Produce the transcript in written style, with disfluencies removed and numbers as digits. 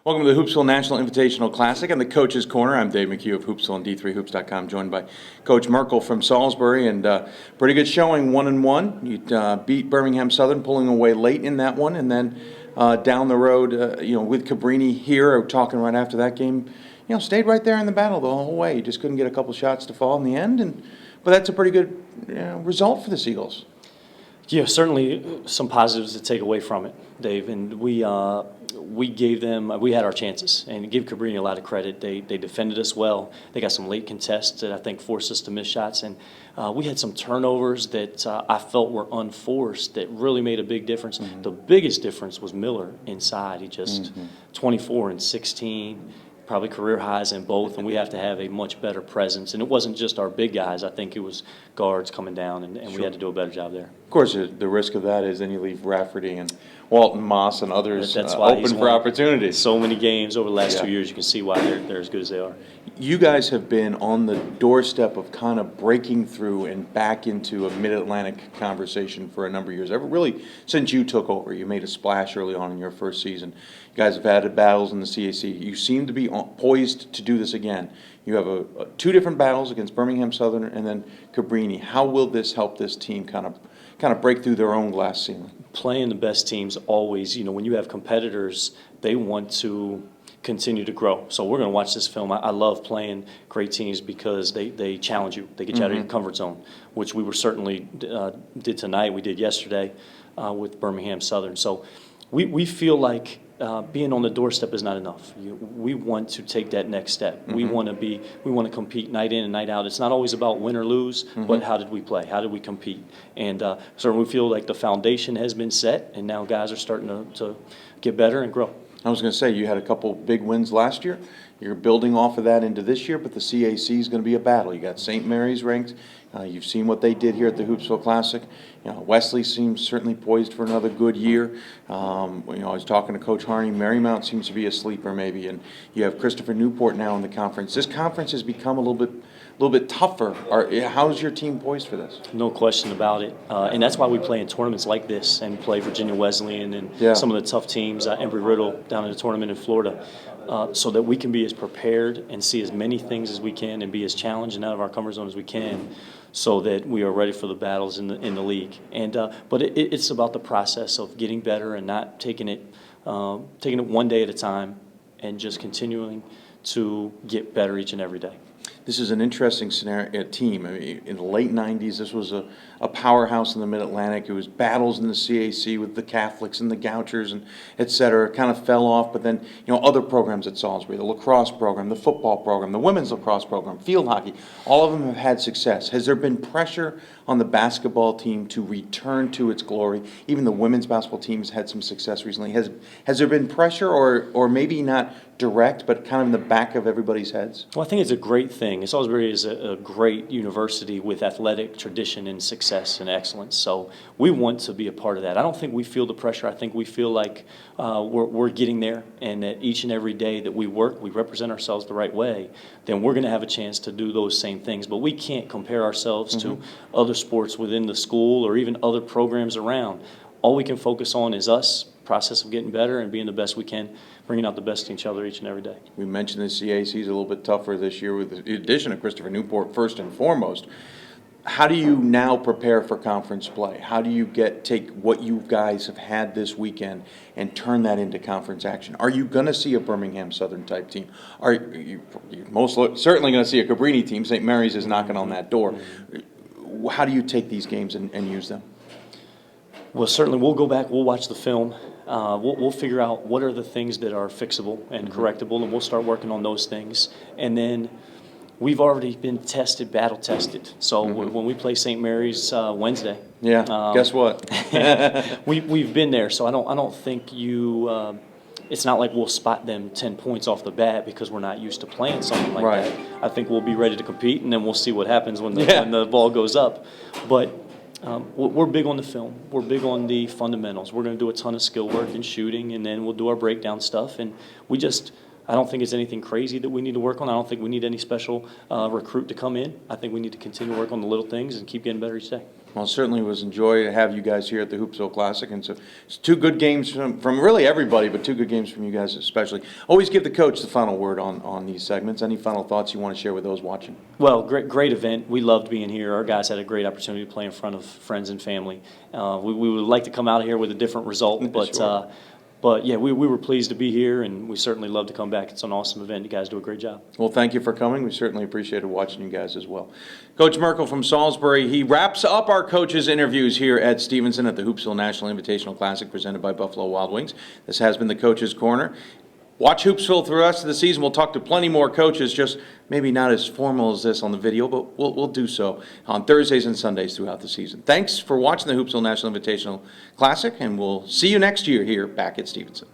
Welcome to the Hoopsville National Invitational Classic and the Coach's Corner. I'm Dave McHugh of Hoopsville and D3Hoops.com, joined by Coach Merkel from Salisbury. And pretty good showing, 1-1. You beat Birmingham Southern, pulling away late in that one. And then down the road, with Cabrini here, talking right after that game, stayed right there in the battle the whole way. You just couldn't get a couple shots to fall in the end. But that's a pretty good result for the Seagulls. Yeah, certainly some positives to take away from it, Dave. And we gave them, we had our chances, and give Cabrini a lot of credit. They defended us well. They got some late contests that I think forced us to miss shots, and we had some turnovers that I felt were unforced that really made a big difference. Mm-hmm. The biggest difference was Miller inside. He just 24 and 16. Probably career highs in both, and we have to have a much better presence. And it wasn't just our big guys. I think it was guards coming down, and Sure. we had to do a better job there. Of course, the risk of that is then you leave Rafferty and Walton Moss and others That's why open for opportunities. So many games over the last 2 years, you can see why they're as good as they are. You guys have been on the doorstep of kind of breaking through and back into a Mid-Atlantic conversation for a number of years. Really, since you took over, you made a splash early on in your first season. You guys have had battles in the CAC. You seem to be poised to do this again. You have two different battles against Birmingham Southern and then Cabrini. How will this help this team kind of break through their own glass ceiling? Playing the best teams always, when you have competitors, they want to continue to grow. So we're going to watch this film. I love playing great teams because they challenge you. They get you out of your comfort zone, which we were certainly did tonight. We did yesterday with Birmingham Southern. So we feel like being on the doorstep is not enough. We want to take that next step. We want to compete night in and night out. It's not always about win or lose, but how did we play? How did we compete? And certainly we feel like the foundation has been set, and now guys are starting to get better and grow. I was going to say, you had a couple big wins last year. You're building off of that into this year, but the CAC is going to be a battle. You got St. Mary's ranked. You've seen what they did here at the Hoopsville Classic. Wesley seems certainly poised for another good year. I was talking to Coach Harney. Marymount seems to be a sleeper maybe, and you have Christopher Newport now in the conference. This conference has become a little bit tougher. How's your team poised for this? No question about it, and that's why we play in tournaments like this and play Virginia Wesleyan and some of the tough teams, Embry-Riddle down in the tournament in Florida, so that we can be as prepared and see as many things as we can and be as challenged and out of our comfort zone as we can, so that we are ready for the battles in the league. And but it's about the process of getting better and not taking it one day at a time, and just continuing to get better each and every day. This is an interesting team. I mean, in the late 90s, this was a powerhouse in the Mid-Atlantic. It was battles in the CAC with the Catholics and the Gouchers and et cetera. It kind of fell off, but then, other programs at Salisbury, the lacrosse program, the football program, the women's lacrosse program, field hockey, all of them have had success. Has there been pressure on the basketball team to return to its glory? Even the women's basketball team has had some success recently. Has there been pressure, or maybe not direct, but kind of in the back of everybody's heads? Well, I think it's a great thing. Salisbury is a great university with athletic tradition and success and excellence. So we want to be a part of that. I don't think we feel the pressure. I think we feel like we're getting there, and that each and every day that we work, we represent ourselves the right way, then we're going to have a chance to do those same things. But we can't compare ourselves to other sports within the school or even other programs around. All we can focus on is us, process of getting better and being the best we can, bringing out the best in each other each and every day. We mentioned the CAC is a little bit tougher this year with the addition of Christopher Newport first and foremost. How do you now prepare for conference play? How do you take what you guys have had this weekend and turn that into conference action? Are you going to see a Birmingham Southern type team? Are you most certainly going to see a Cabrini team? St. Mary's is knocking on that door. How do you take these games and use them? Well, certainly we'll go back, we'll watch the film, we'll figure out what are the things that are fixable and correctable, and we'll start working on those things. And then we've already been battle tested. So when we play St. Mary's Wednesday, guess what? we've been there. So I don't think it's not like we'll spot them 10 points off the bat because we're not used to playing something like that. I think we'll be ready to compete, and then we'll see what happens when the ball goes up. But we're big on the film. We're big on the fundamentals. We're going to do a ton of skill work and shooting, and then we'll do our breakdown stuff. And I don't think it's anything crazy that we need to work on. I don't think we need any special recruit to come in. I think we need to continue to work on the little things and keep getting better each day. Well, it certainly was enjoy to have you guys here at the Hoopsville Classic, and so it's two good games from really everybody, but two good games from you guys especially. Always give the coach the final word on these segments. Any final thoughts you want to share with those watching? Well, great event. We loved being here. Our guys had a great opportunity to play in front of friends and family. We would like to come out of here with a different result, but Sure. but yeah, we were pleased to be here, and we certainly love to come back. It's an awesome event. You guys do a great job. Well, thank you for coming. We certainly appreciated watching you guys as well. Coach Merkel from Salisbury, he wraps up our coaches' interviews here at Stevenson at the Hoopsville National Invitational Classic presented by Buffalo Wild Wings. This has been the Coaches' Corner. Watch Hoopsville through the rest of the season. We'll talk to plenty more coaches, just maybe not as formal as this on the video, but we'll do so on Thursdays and Sundays throughout the season. Thanks for watching the Hoopsville National Invitational Classic, and we'll see you next year here back at Stevenson.